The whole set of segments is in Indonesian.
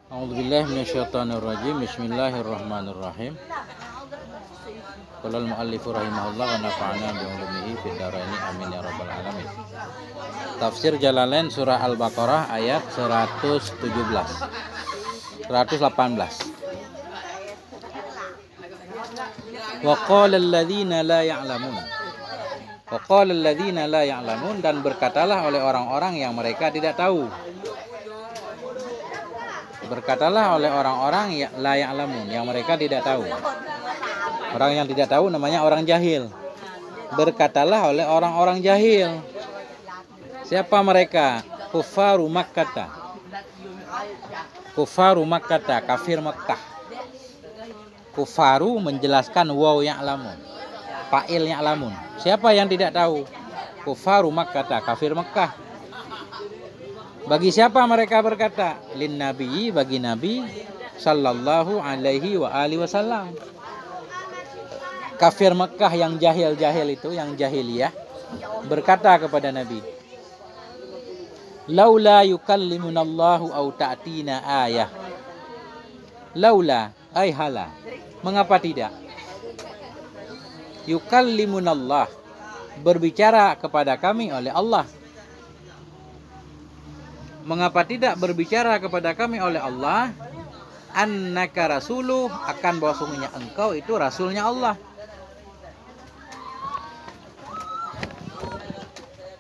A'udzubillahi minasyaitonirrajim. Bismillahirrahmanirrahim. Qala al-mu'allifu rahimahullah wa nafa'ana bi ulumihi fid dharain amin ya rabbal alamin. Tafsir Jalalain surah Al-Baqarah ayat 118. Wa qala alladzina la ya'lamun. Wa qala alladzina la ya'lamun, dan berkatalah oleh orang-orang yang mereka tidak tahu. Berkatalah oleh orang-orang yang la ya'lamun, yang mereka tidak tahu. Orang yang tidak tahu namanya orang jahil. Berkatalah oleh orang-orang jahil. Siapa mereka? Kufaru Makkah. Kufaru Makkah, kafir Makkah. Kufaru menjelaskan waw ya'lamun, fa'il ya'lamun. Siapa yang tidak tahu? Kufaru Makkah, kafir Makkah. Bagi siapa mereka berkata? Lin nabi, bagi Nabi sallallahu alaihi wa alihi wasallam. Kafir Mekah yang jahil-jahil itu, yang jahiliyah, berkata kepada Nabi, laula yukallimunallahu au ta'tina ayah. Laula, ay hala, mengapa tidak? Yukallimunallah, berbicara kepada kami oleh Allah. Mengapa tidak berbicara kepada kami oleh Allah? Annaka rasuluh, akan bahwasanya engkau itu rasulnya Allah.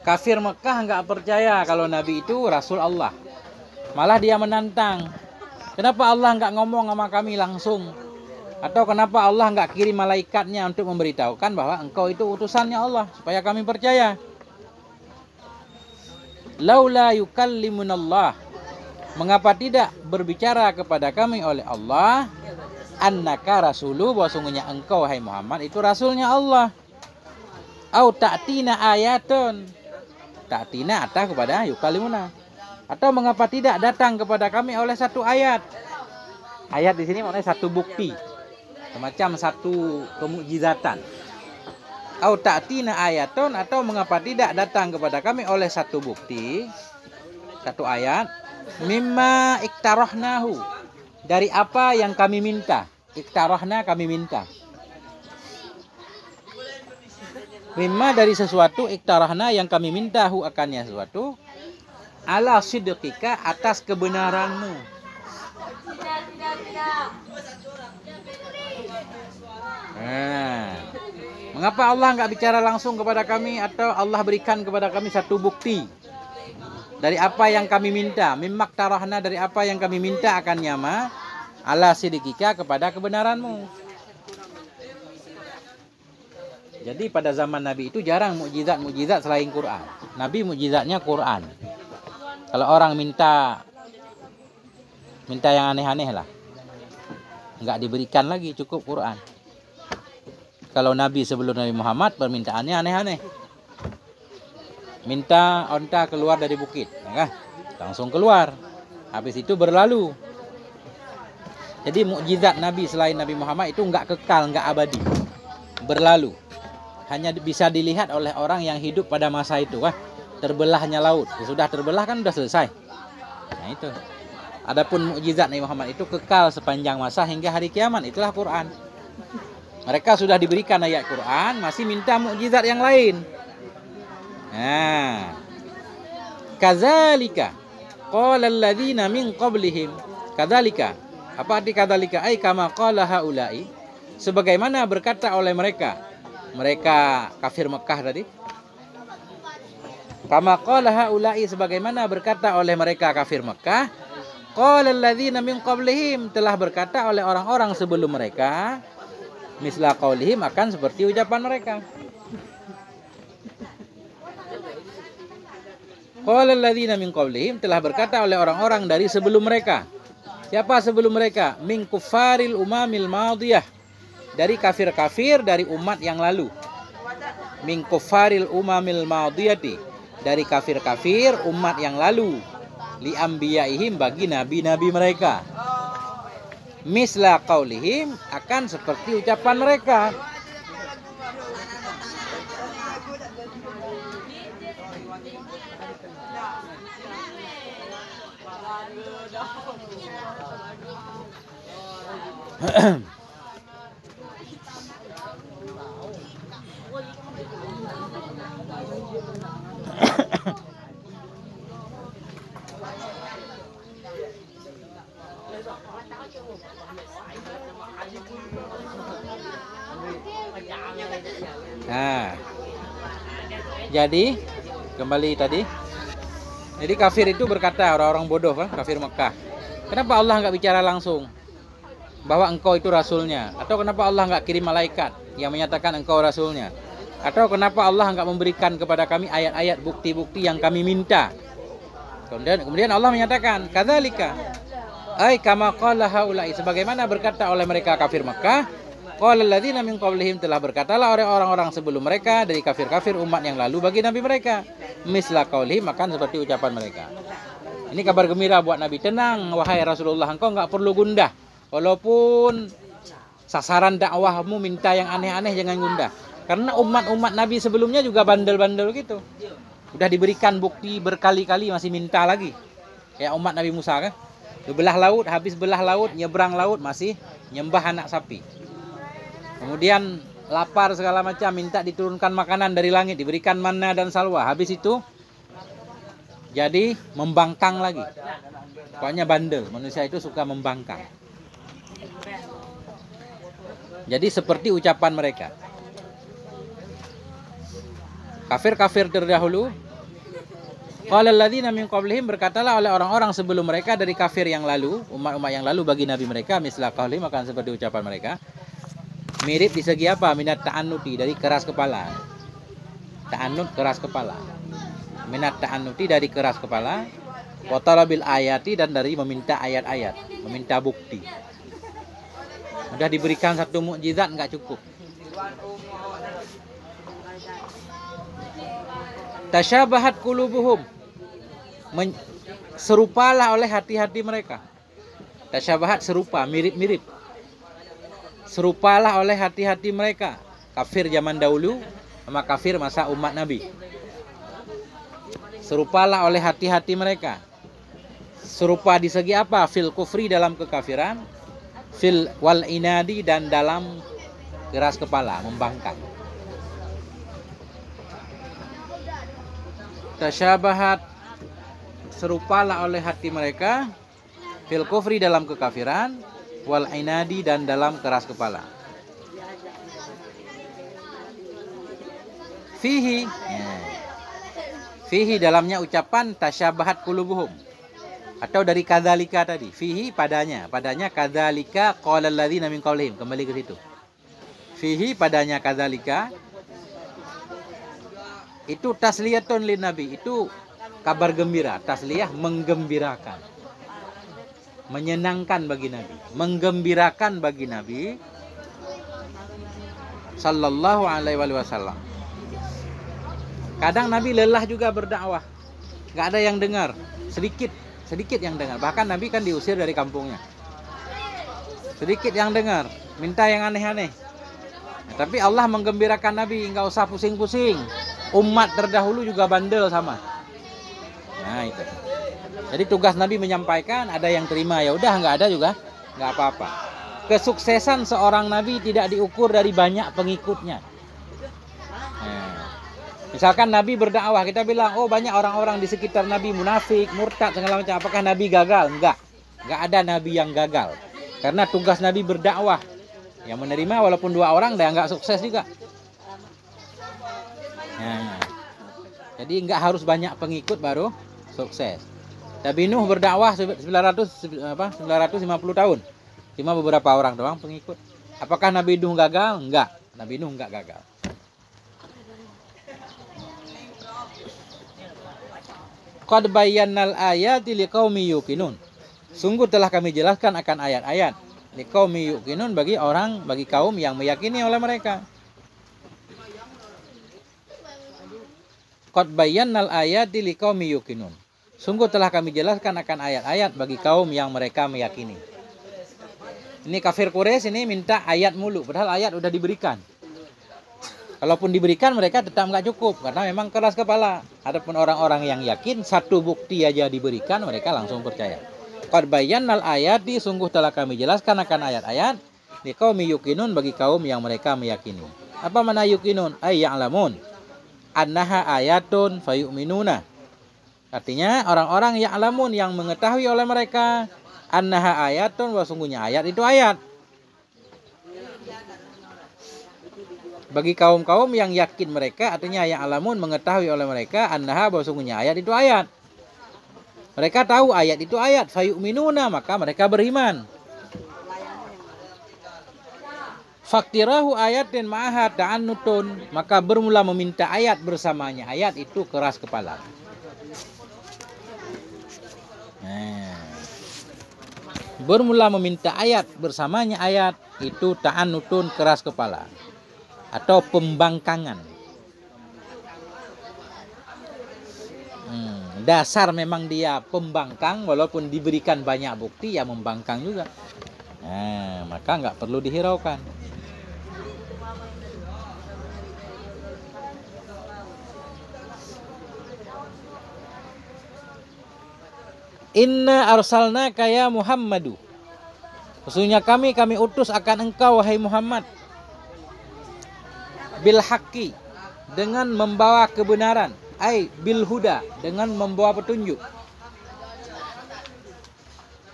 Kafir Mekah enggak percaya kalau Nabi itu rasul Allah. Malah dia menantang. Kenapa Allah enggak ngomong sama kami langsung? Atau kenapa Allah enggak kirim malaikatnya untuk memberitahukan bahwa engkau itu utusannya Allah, supaya kami percaya? Laula yukallimunallah, mengapa tidak berbicara kepada kami oleh Allah? Annaka rasulu, bahwa sungguhnya engkau hai Muhammad itu rasulnya Allah. Au ta'tina ayatun, ta'tina atah kepada yukallimuna. Atau mengapa tidak datang kepada kami oleh satu ayat? Ayat di sini maknanya satu bukti, semacam satu kemukjizatan. Au ta'tina ayatun, atau mengapa tidak datang kepada kami oleh satu bukti, satu ayat. Mimma iktarahnahu, dari apa yang kami minta. Iktarahna, kami minta. Mimma, dari sesuatu. Iktarahna, yang kami minta, hu akannya sesuatu. Ala sidqika, atas kebenaranmu. Mengapa Allah enggak bicara langsung kepada kami, atau Allah berikan kepada kami satu bukti dari apa yang kami minta? Mimmak tarahna, dari apa yang kami minta akan nyama. Ala sidikika, kepada kebenaranmu. Jadi pada zaman Nabi itu jarang mukjizat selain Quran. Nabi mukjizatnya Quran. Kalau orang minta yang aneh-aneh lah, enggak diberikan lagi, cukup Quran. Kalau Nabi sebelum Nabi Muhammad permintaannya aneh-aneh. Minta onta keluar dari bukit, ya, langsung keluar. Habis itu berlalu. Jadi mukjizat Nabi selain Nabi Muhammad itu enggak kekal, enggak abadi, berlalu. Hanya bisa dilihat oleh orang yang hidup pada masa itu, kan? Terbelahnya laut, sudah terbelah kan sudah selesai. Nah itu. Adapun mukjizat Nabi Muhammad itu kekal sepanjang masa hingga hari kiamat, itulah Quran. Mereka sudah diberikan ayat Quran, masih minta mukjizat yang lain. Nah, kadzalika qala alladzina min qablihim. Kadzalika, apa arti kadzalika? Ai kama qala haula'i, sebagaimana berkata oleh mereka kafir Mekah tadi. Kama qala haula'i, sebagaimana berkata oleh mereka kafir Mekah. Qala alladzina min qablihim, telah berkata oleh orang-orang sebelum mereka. Misla qaulihim, akan seperti ucapan mereka. Qala alladzina min qablihim, telah berkata oleh orang-orang dari sebelum mereka. Siapa sebelum mereka? Min kufaril umamil madiyah, dari kafir-kafir dari umat yang lalu. Min kufaril umamil madiyati, dari kafir-kafir umat yang lalu. Li anbiyaihim, bagi nabi-nabi mereka. Misla qaulihim, akan seperti ucapan mereka. Nah, jadi kembali tadi. Jadi kafir itu berkata, orang-orang bodoh kan, kafir Mekah. Kenapa Allah nggak bicara langsung bahwa engkau itu rasulnya? Atau kenapa Allah nggak kirim malaikat yang menyatakan engkau rasulnya? Atau kenapa Allah nggak memberikan kepada kami ayat-ayat bukti-bukti yang kami minta? Kemudian Allah menyatakan, kadzalika ai kama qala haula'i, sebagaimana berkata oleh mereka kafir Mekah, qala alladziina min qablihim, telah berkatalah orang-orang sebelum mereka dari kafir-kafir umat yang lalu bagi nabi mereka, misla qaulihim, makan seperti ucapan mereka. Ini kabar gembira buat Nabi, tenang wahai Rasulullah, engkau enggak perlu gundah. Walaupun sasaran dakwahmu minta yang aneh-aneh, jangan gundah. Karena umat-umat Nabi sebelumnya juga bandel-bandel gitu. Udah diberikan bukti berkali-kali masih minta lagi. Kayak umat Nabi Musa kan. Belah laut, habis belah laut, nyebrang laut masih nyembah anak sapi. Kemudian lapar segala macam, minta diturunkan makanan dari langit, diberikan manna dan salwa. Habis itu jadi membangkang lagi. Pokoknya bandel, manusia itu suka membangkang. Jadi seperti ucapan mereka. Kafir-kafir terdahulu, qala alladziina min qablihim, berkatalah oleh orang-orang sebelum mereka dari kafir yang lalu, umat-umat yang lalu bagi nabi mereka, misla qaulihim, akan seperti ucapan mereka. Mirip di segi apa? Minat ta'annuti, dari keras kepala. Ta'annut, keras kepala. Minat ta'annuti, dari keras kepala. Wa talabil ayati, dan dari meminta ayat-ayat, meminta bukti. Sudah diberikan satu mukjizat enggak cukup. Tasyabahat qulubuhum, serupalah oleh hati-hati mereka. Tasyabahat, serupa, mirip-mirip. Serupalah oleh hati-hati mereka, kafir zaman dahulu sama kafir masa umat Nabi. Serupalah oleh hati-hati mereka. Serupa di segi apa? Fil kufri, dalam kekafiran. Fil wal inadi, dan dalam keras kepala, membangkang. Tasyabahat, serupalah oleh hati mereka. Fil kufri, dalam kekafiran. Wal inadi, dan dalam keras kepala. Fihi, fihi dalamnya ucapan tasyabahat qulubuhum, atau dari kadzalika tadi. Fihi, padanya kadzalika qala alladziina min qaulihim, kembali ke situ. Fihi, padanya kadzalika, itu tasliyatun lin nabi, itu kabar gembira. Tasliyah, menggembirakan, menyenangkan bagi nabi, menggembirakan bagi nabi sallallahu alaihi wasallam. Kadang Nabi lelah juga berdakwah, nggak ada yang dengar, sedikit yang dengar. Bahkan Nabi kan diusir dari kampungnya, sedikit yang dengar, minta yang aneh-aneh. Tapi Allah menggembirakan Nabi, nggak usah pusing-pusing. Umat terdahulu juga bandel sama. Nah itu. Jadi tugas Nabi menyampaikan, ada yang terima, ya udah, nggak ada juga nggak apa-apa. Kesuksesan seorang Nabi tidak diukur dari banyak pengikutnya. Misalkan Nabi berdakwah, kita bilang, oh banyak orang-orang di sekitar Nabi munafik, murtad, segala macam. Apakah Nabi gagal? Enggak ada Nabi yang gagal. Karena tugas Nabi berdakwah. Yang menerima walaupun 2 orang, dan enggak sukses juga. Nah, jadi enggak harus banyak pengikut baru sukses. Nabi Nuh berdakwah 950 tahun. Cuma beberapa orang doang pengikut. Apakah Nabi Nuh gagal? Enggak. Nabi Nuh enggak gagal. Qad bayyannal ayati liqaumi yuqinun. Sungguh telah kami jelaskan akan ayat-ayat liqaumi yuqinun, bagi kaum yang meyakini oleh mereka. Qad bayyannal ayati liqaumi yuqinun. Sungguh telah kami jelaskan akan ayat-ayat bagi kaum yang mereka meyakini. Ini kafir Quraisy ini minta ayat mulu, padahal ayat udah diberikan. Kalaupun diberikan, mereka tetap nggak cukup karena memang keras kepala. Adapun orang-orang yang yakin, satu bukti aja diberikan, mereka langsung percaya. Qad bayyannal ayati, sungguh telah kami jelaskan akan ayat-ayat liqaumi yuqinun, bagi kaum yang mereka meyakini. Apa makna yuqinun? Ay ya'lamun annaha ayatun fayu'minuna. Artinya orang-orang ya'lamun yang mengetahui oleh mereka annaha ayatun, bahwa sungguhnya ayat itu ayat. Bagi kaum-kaum yang yakin mereka, artinya ya'lamun mengetahui oleh mereka annaha, bahwa sungguhnya ayat itu ayat. Mereka tahu ayat itu ayat, fayu'minuna, maka mereka beriman. Faktirahu ayatin ma'aha ta'annutun, maka bermula meminta ayat bersamanya ayat itu keras kepala. Bermula meminta ayat bersamanya ayat itu ta'annutun, keras kepala atau pembangkangan. Dasar memang dia pembangkang, walaupun diberikan banyak bukti ya membangkang juga. Maka nggak perlu dihiraukan. Inna arsalnaka ya Muhammadu, sesungguhnya kami utus akan engkau wahai Muhammad, bil haqqi, dengan membawa kebenaran, ai bil huda, dengan membawa petunjuk.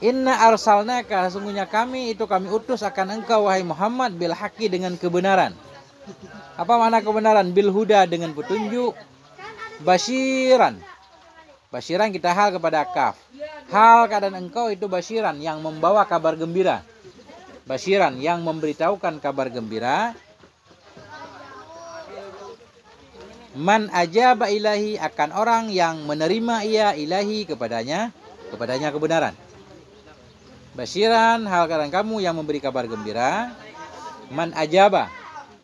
Inna arsalnaka, sesungguhnya kami utus akan engkau wahai Muhammad bil haqqi, dengan kebenaran. Apa makna kebenaran? Bil huda, dengan petunjuk. Basyiran, basyiran kita hal kepada kaf. Hal keadaan engkau itu basyiran, yang membawa kabar gembira. Basyiran, yang memberitahukan kabar gembira. Man ajaba ilahi, akan orang yang menerima ia ilahi, kepadanya kebenaran. Basyiran, hal keadaan kamu yang memberi kabar gembira. Man ajaba,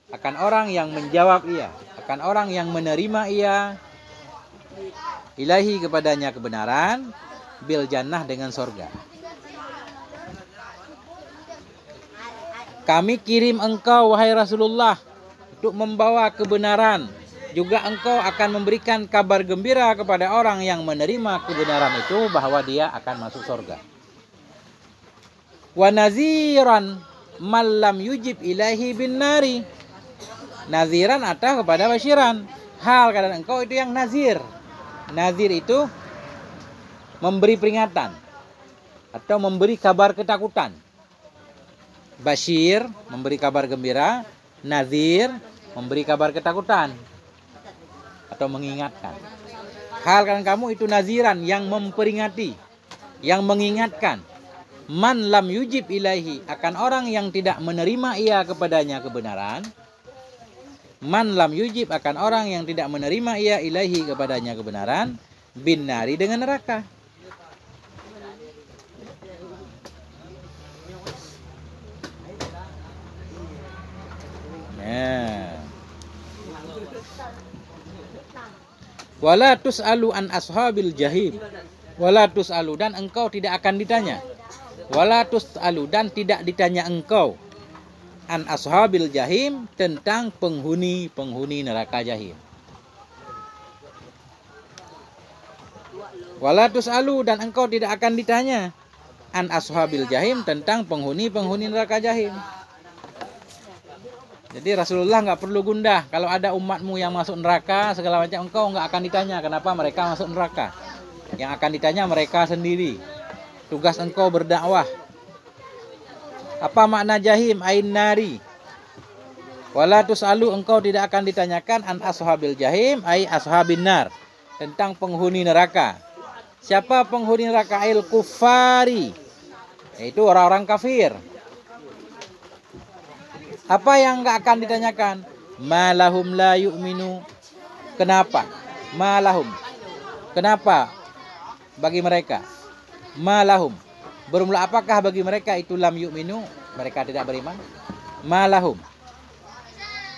akan orang yang menjawab ia, akan orang yang menerima ia ilahi, kepadanya kebenaran. Bil jannah, dengan sorga. Kami kirim engkau wahai Rasulullah untuk membawa kebenaran. Juga engkau akan memberikan kabar gembira kepada orang yang menerima kebenaran itu, bahwa dia akan masuk sorga. Wa naziran malam yujib ilahi bin nari. Naziran atau kepada basyiran. Hal keadaan engkau itu yang nazir. Nazir itu memberi peringatan atau memberi kabar ketakutan. Basyir, memberi kabar gembira. Nazir, memberi kabar ketakutan atau mengingatkan. Hal kan kamu itu naziran, yang memperingati, yang mengingatkan. Man lam yujib ilahi, akan orang yang tidak menerima ia kepadanya kebenaran. Man lam yujib, akan orang yang tidak menerima ia ilahi, kepadanya kebenaran. Bin nari, dengan neraka. Wala tus'alu an ashabil jahim. Wala tus'alu, dan engkau tidak akan ditanya. Wala tus'alu, dan tidak ditanya engkau. An ashabil jahim, tentang penghuni neraka jahim. Wala tus'alu, dan engkau tidak akan ditanya. An ashabil jahim, tentang penghuni neraka jahim. Jadi Rasulullah nggak perlu gundah kalau ada umatmu yang masuk neraka segala macam, engkau nggak akan ditanya kenapa mereka masuk neraka. Yang akan ditanya mereka sendiri. Tugas engkau berdakwah. Apa makna jahim? Ain nari. Wala tus'alu, engkau tidak akan ditanyakan an ashabil jahim, ai ashabin nar, tentang penghuni neraka. Siapa penghuni neraka? Il kufari, yaitu orang-orang kafir. Apa yang enggak akan ditanyakan? Malahum la yu'minu. Kenapa? Malahum. Kenapa bagi mereka? Malahum. Bermula apakah bagi mereka itu lam yu'minu? Mereka tidak beriman. Malahum.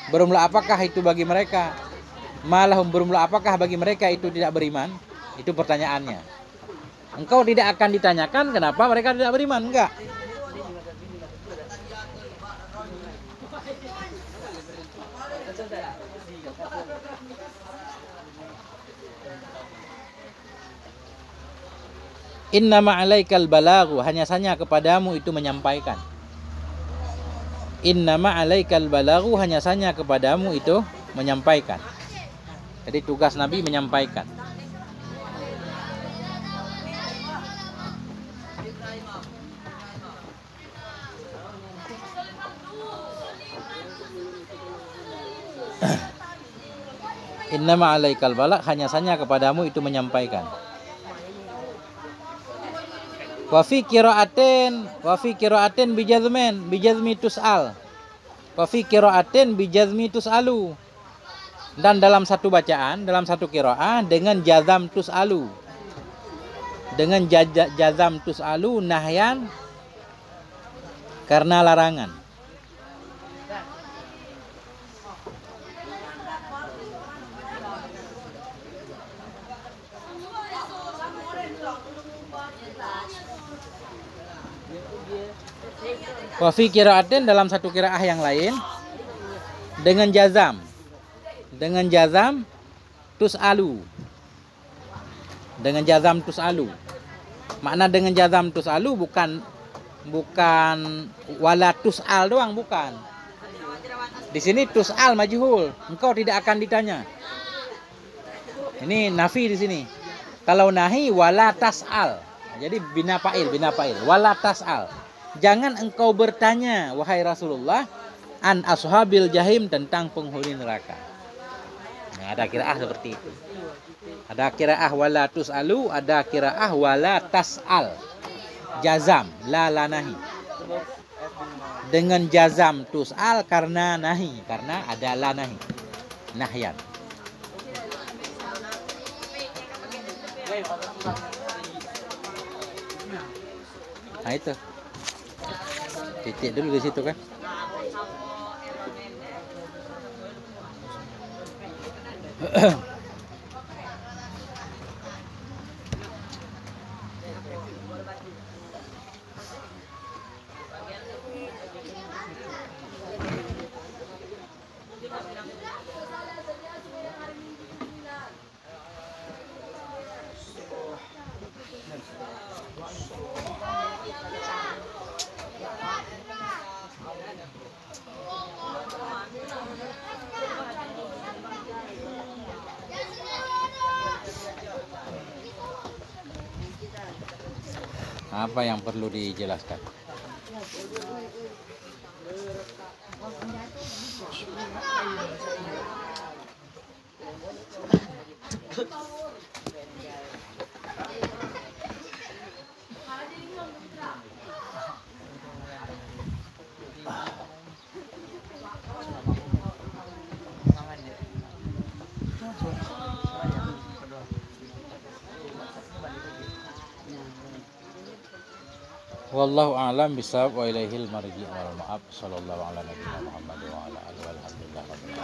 Bermula apakah itu bagi mereka? Malahum. Bermula apakah bagi mereka itu tidak beriman? Itu pertanyaannya. Engkau tidak akan ditanyakan kenapa mereka tidak beriman. Enggak. Innama 'alaikal balaghu, hanya saja kepadamu itu menyampaikan. Innama 'alaikal balaghu, hanya saja kepadamu itu menyampaikan. Jadi tugas Nabi menyampaikan. Innama 'alaikal balagh, hanya saja kepadamu itu menyampaikan. Wa fi qira'atin bijazmi tus'al. Wa fi qira'atin bijazmi tus'alu. Dan dalam satu bacaan, dalam satu qiraah dengan jazam tus'alu. Dengan jazam tus'alu nahyan, karena larangan. Wa fi qira'atin, dalam satu qiraah yang lain dengan jazam tus'alu. Dengan jazam tus'alu. Makna dengan jazam tus'alu bukan wala tus'al doang, bukan. Di sini tus'al majhul, engkau tidak akan ditanya. Ini nafi di sini. Kalau nahi wala tas'al. Jadi bina fa'il wala tas'al. Jangan engkau bertanya, wahai Rasulullah, an ashabil jahim, tentang penghuni neraka. Nah, ada qiraah seperti itu. Ada qiraah wala tus'alu, ada qiraah wala tas'al. Jazam, la nahi. Dengan jazam tus'al karena nahi, karena ada la nahi. Nahyan. Nah itu. Titik dulu di situ kan. Apa yang perlu dijelaskan? Wallahu a'lam bishawab wa ilaihil marji' wal ma'ab. Sallallahu ala nabiyina Muhammad wa ala alihi wa sahbihi.